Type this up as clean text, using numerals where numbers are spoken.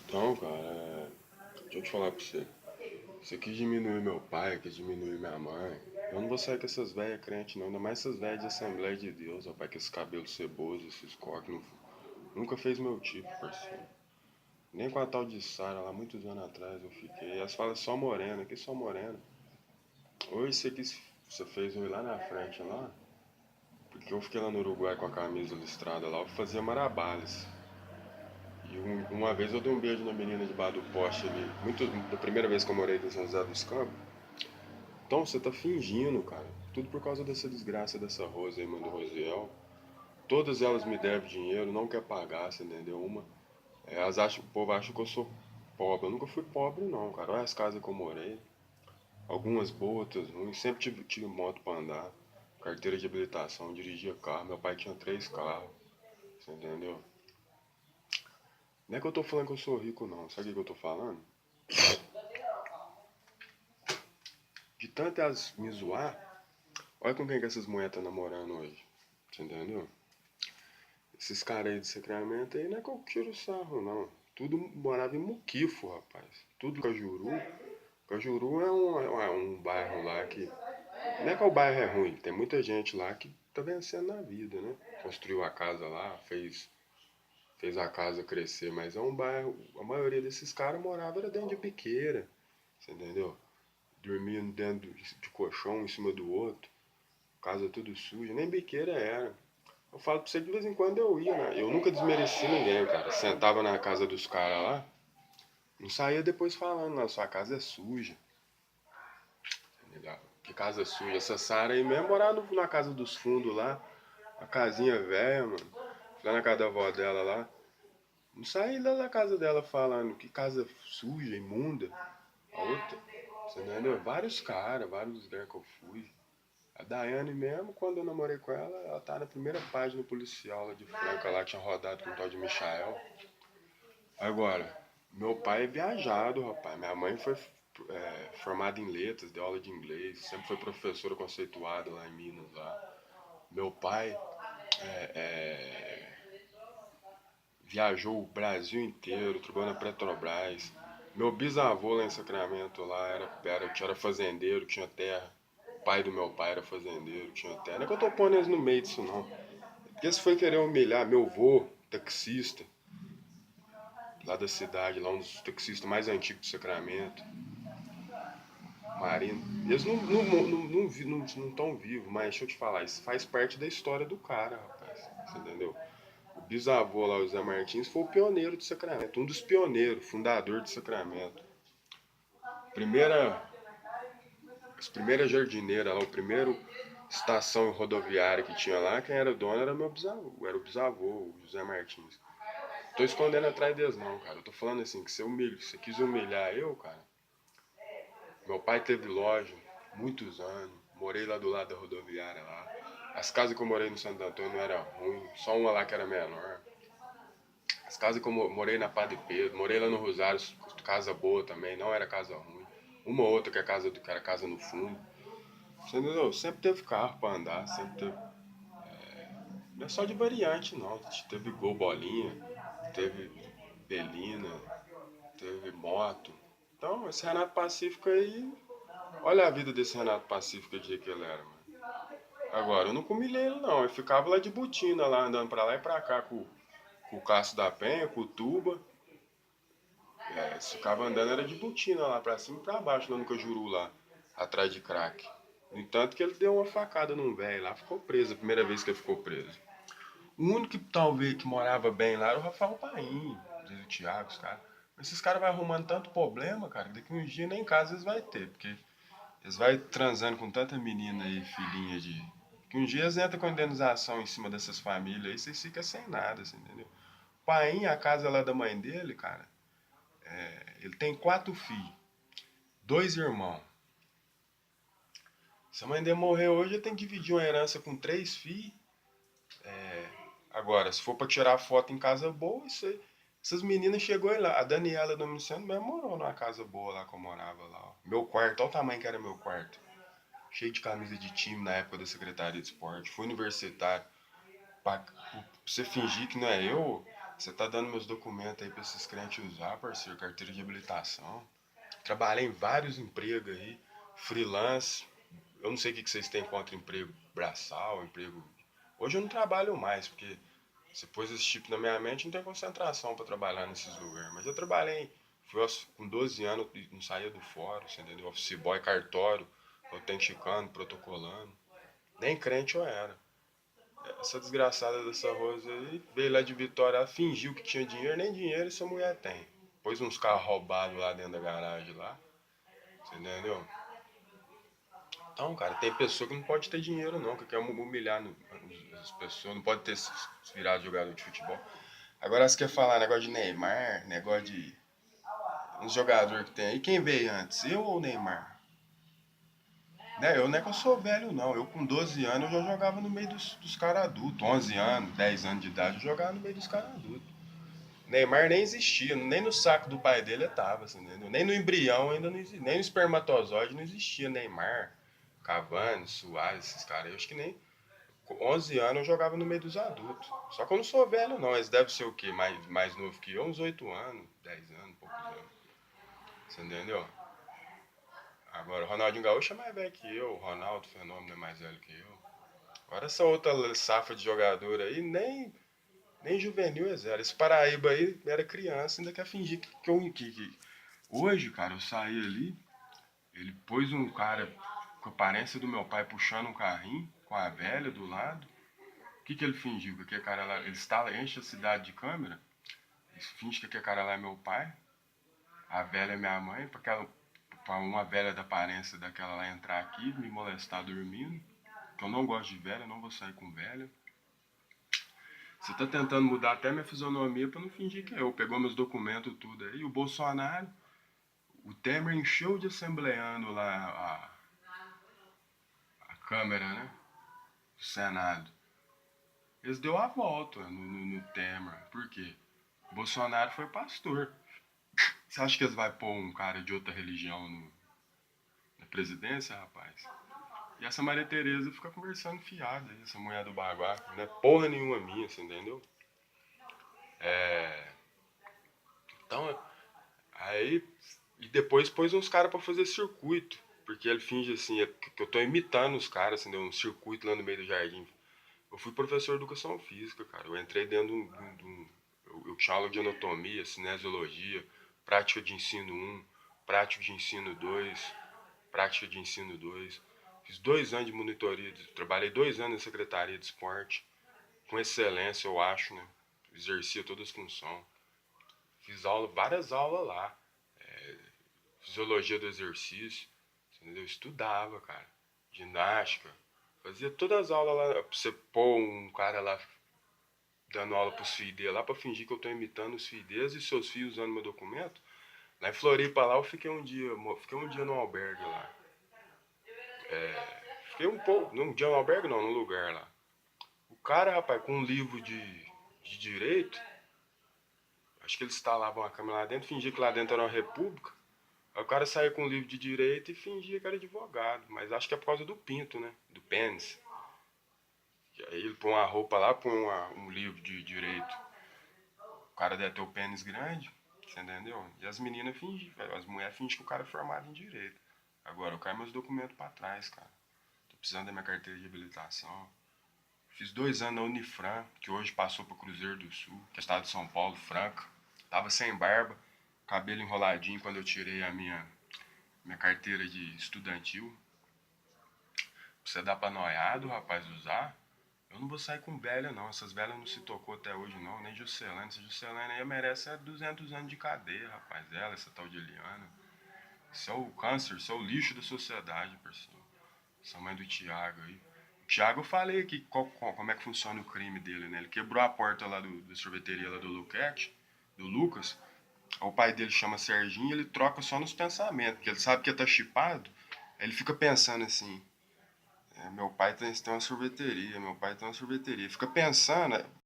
Então, cara, deixa eu te falar pra você. Você quis diminuir meu pai, quis diminuir minha mãe. Eu não vou sair com essas velhas crentes, não. Ainda mais essas velhas de Assembleia de Deus, rapaz, com esse cabelo ceboso, esses coques. Nunca fez meu tipo, parceiro. Nem com a tal de Sara, lá muitos anos atrás eu fiquei. Elas falam só morena, que só morena. Hoje você fez eu ir lá na frente, lá. Porque eu fiquei lá no Uruguai com a camisa listrada lá, eu fazia marabales. E uma vez eu dei um beijo na menina debaixo do poste ali. Da primeira vez que eu morei aqui em São José dos Campos. Então você tá fingindo, cara. Tudo por causa dessa desgraça dessa Rose aí, mano, do Rosiel. Todas elas me devem dinheiro, não quer pagar, você entendeu? O povo acha que eu sou pobre. Eu nunca fui pobre, não, cara. Olha as casas que eu morei. Algumas boas, outras ruins. Sempre tive moto pra andar. Carteira de habilitação, dirigia carro. Meu pai tinha 3 carros, você entendeu? Não é que eu tô falando que eu sou rico, não. Sabe o que eu tô falando? De tanto elas me zoar, olha com quem que essas mulheres estão namorando hoje. Você entendeu? Esses caras aí de Sacramento aí não é que eu tiro sarro, não. Tudo morava em Muquifo, rapaz. Tudo Cajuru. Cajuru é um bairro lá que. Não é que o bairro é ruim, tem muita gente lá que tá vencendo na vida, né? Construiu a casa lá, fez a casa crescer, mas é um bairro. A maioria desses caras morava era dentro de biqueira, você entendeu? Dormindo dentro de colchão, em cima do outro, casa tudo suja, nem biqueira era. Eu falo pra você que de vez em quando eu ia, né? Eu nunca desmereci ninguém, cara. Sentava na casa dos caras lá, não saía depois falando, não, sua casa é suja. Tá. Que casa suja. Essa Sara aí mesmo morava na casa dos fundos lá, uma casinha velha, mano. Lá na casa da avó dela lá. Não saí lá da casa dela falando que casa suja, imunda. A outra, você entendeu? Vários caras, vários lugares que eu fui. A Daiane mesmo, quando eu namorei com ela, ela tá na primeira página policial lá de Franca, lá tinha rodado com o tal de Michael. Agora, meu pai é viajado, rapaz. Minha mãe foi formada em letras, deu aula de inglês, sempre foi professora conceituada lá em Minas. Lá. Meu pai viajou o Brasil inteiro, trabalhou na Petrobras. Meu bisavô lá em Sacramento lá era fazendeiro, tinha terra. O pai do meu pai era fazendeiro, tinha terra. Não é que eu tô pondo eles no meio disso não. Porque se foi querer humilhar meu avô, taxista, lá da cidade, lá um dos taxistas mais antigos do Sacramento, Marino. Eles não tão vivos, mas deixa eu te falar, isso faz parte da história do cara, rapaz. Você entendeu? O bisavô lá, o Zé Martins, foi o pioneiro de Sacramento, um dos pioneiros, fundador de Sacramento. Primeira, as primeiras jardineiras lá, o primeiro estação rodoviária que tinha lá, quem era dono era meu bisavô, era o bisavô, o José Martins. Tô escondendo atrás deles não, cara. Eu tô falando assim, que você quis humilhar eu, cara. Meu pai teve loja muitos anos, morei lá do lado da rodoviária lá. As casas que eu morei no Santo Antônio não eram ruins, só uma lá que era menor. As casas que eu morei na Padre Pedro, morei lá no Rosário, casa boa também, não era casa ruim. Uma ou outra que era casa no fundo. Você entendeu? Sempre teve carro pra andar, sempre teve. Não é só de variante não. Teve Gol Bolinha, teve Belina, teve moto. Então, esse Renato Pacífico aí, olha a vida desse Renato Pacífico do dia que ele era, mano. Agora, eu não humilhei ele não, eu ficava lá de botina, lá andando pra lá e pra cá com o Cássio da Penha, com o Tuba. Ficava andando era de botina lá pra cima e pra baixo, lá no Cajuru lá, atrás de crack. No entanto que ele deu uma facada num velho lá, ficou preso, a primeira vez que ele ficou preso. O único que talvez que morava bem lá era o Rafael Paim, diz o Thiago, os caras. Esses caras vai arrumando tanto problema, cara, que daqui uns dias nem em casa eles vai ter, porque eles vai transando com tanta menina aí, filhinha de. Que um dia eles entram com indenização em cima dessas famílias aí, vocês ficam sem nada, assim, entendeu? Paim, a casa lá da mãe dele, cara, ele tem 4 filhos, 2 irmãos. Se a mãe dele morrer hoje, ele tem que dividir uma herança com 3 filhos. Agora, se for pra tirar foto em casa boa, isso aí. Essas meninas chegou aí lá. A Daniela Domiciano mesmo morou numa casa boa lá que eu morava lá. Ó. Meu quarto, olha o tamanho que era meu quarto. Cheio de camisa de time na época da Secretaria de Esporte. Fui universitário. Pra você fingir que não é eu, Você tá dando meus documentos aí pra esses crentes usar, parceiro, carteira de habilitação. Trabalhei em vários empregos aí, freelance. Eu não sei o que vocês têm contra emprego braçal, emprego. Hoje eu não trabalho mais, porque você pôs esse chip na minha mente, não tem concentração pra trabalhar nesses lugares. Mas eu trabalhei, com 12 anos, não saía do fórum, você entendeu? Office boy, cartório, autenticando, protocolando. Nem crente eu era. Essa desgraçada dessa Rosa aí veio lá de Vitória, ela fingiu que tinha dinheiro, nem dinheiro essa mulher tem. Pôs uns carros roubados lá dentro da garagem lá, você entendeu? Então, cara, tem pessoa que não pode ter dinheiro não, que quer humilhar as pessoas, não pode ter se virado jogador de futebol. Agora você quer falar negócio de Neymar, negócio de uns jogadores que tem aí, quem veio antes, eu ou o Neymar? Né? Eu não é que eu sou velho não, eu com 12 anos eu já jogava no meio dos caras adultos, 11 anos, 10 anos de idade eu jogava no meio dos caras adultos. Neymar nem existia, nem no saco do pai dele estava, assim, entendeu? Nem no embrião ainda não existia, nem no espermatozoide não existia Neymar, Cavani, Suárez, esses caras. Eu acho que nem com 11 anos eu jogava no meio dos adultos. Só que eu não sou velho não, eles devem ser o quê? Mais novo que eu, uns 8 anos, 10 anos, poucos anos. Você entendeu? Agora, o Ronaldinho Gaúcho é mais velho que eu, o Ronaldo Fenômeno é mais velho que eu. Agora essa outra safra de jogador aí, nem juvenil é zero. Esse Paraíba aí era criança, ainda quer fingir que. Hoje, cara, eu saí ali, ele pôs um cara com a aparência do meu pai puxando um carrinho, com a velha do lado. O que ele fingiu? Que aquele cara lá, ele instala, enche a cidade de câmera, ele finge que aquele cara lá é meu pai, a velha é minha mãe, pra uma velha da aparência daquela lá entrar aqui, me molestar dormindo. Que eu não gosto de velha, eu não vou sair com velha. Você tá tentando mudar até minha fisionomia pra não fingir que é eu. Pegou meus documentos tudo aí. O Bolsonaro, o Temer encheu de assembleando lá a Câmara, né? O Senado. Eles deu a volta no Temer. Por quê? O Bolsonaro foi pastor. Você acha que eles vão pôr um cara de outra religião na presidência, rapaz? E essa Maria Tereza fica conversando fiada, essa mulher do Baguá. Não é porra nenhuma minha, você entendeu? Então, aí. E depois pôs uns caras pra fazer circuito. Porque ele finge assim, que eu tô imitando os caras, assim, deu um circuito lá no meio do jardim. Eu fui professor de educação física, cara. Eu entrei dentro eu tinha aula de anatomia, cinesiologia, prática de ensino um, prática de ensino 2, prática de ensino 2. Fiz 2 anos de monitoria, trabalhei 2 anos na secretaria de esporte, com excelência, eu acho, né? Exercia todas as funções. Fiz várias aulas lá. Fisiologia do exercício, entendeu? Eu estudava, cara. Ginástica. Fazia todas as aulas lá. Pra você pôr um cara lá dando aula pros filhos dele lá pra fingir que eu tô imitando os filhos deles e seus filhos usando meu documento. Lá em Floripa lá eu fiquei um dia no albergue lá. Fiquei um pouco, num dia no albergue não, num lugar lá. O cara, rapaz, com um livro de direito, acho que eles instalavam a câmera lá dentro, fingia que lá dentro era uma república. Aí o cara saía com um livro de direito e fingia que era advogado. Mas acho que é por causa do pinto, né? Do pênis. E aí ele põe uma roupa lá, põe um livro de direito. O cara deve ter o pênis grande, você entendeu? E as meninas fingem, as mulheres fingem que o cara é formado em direito. Agora, eu caio meus documentos pra trás, cara. Tô precisando da minha carteira de habilitação. Fiz 2 anos na Unifran, que hoje passou pro Cruzeiro do Sul, que é estado de São Paulo, Franca. Tava sem barba, cabelo enroladinho quando eu tirei a minha carteira de estudantil. Você dá pra noiado, rapaz, usar? Eu não vou sair com velha, não. Essas velhas não se tocou até hoje, não. Nem Juscelane. Essa Juscelane aí merece 200 anos de cadeia, rapaz. Ela, essa tal de Eliana. Isso é o câncer, isso é o lixo da sociedade, parceiro. Essa mãe do Thiago aí. O Thiago eu falei aqui como é que funciona o crime dele, né? Ele quebrou a porta lá da sorveteria lá do Luquete, do Lucas. O pai dele chama Serginho e ele troca só nos pensamentos, porque ele sabe que ele tá chipado. Aí ele fica pensando assim, meu pai tem uma sorveteria, meu pai tem uma sorveteria. Fica pensando,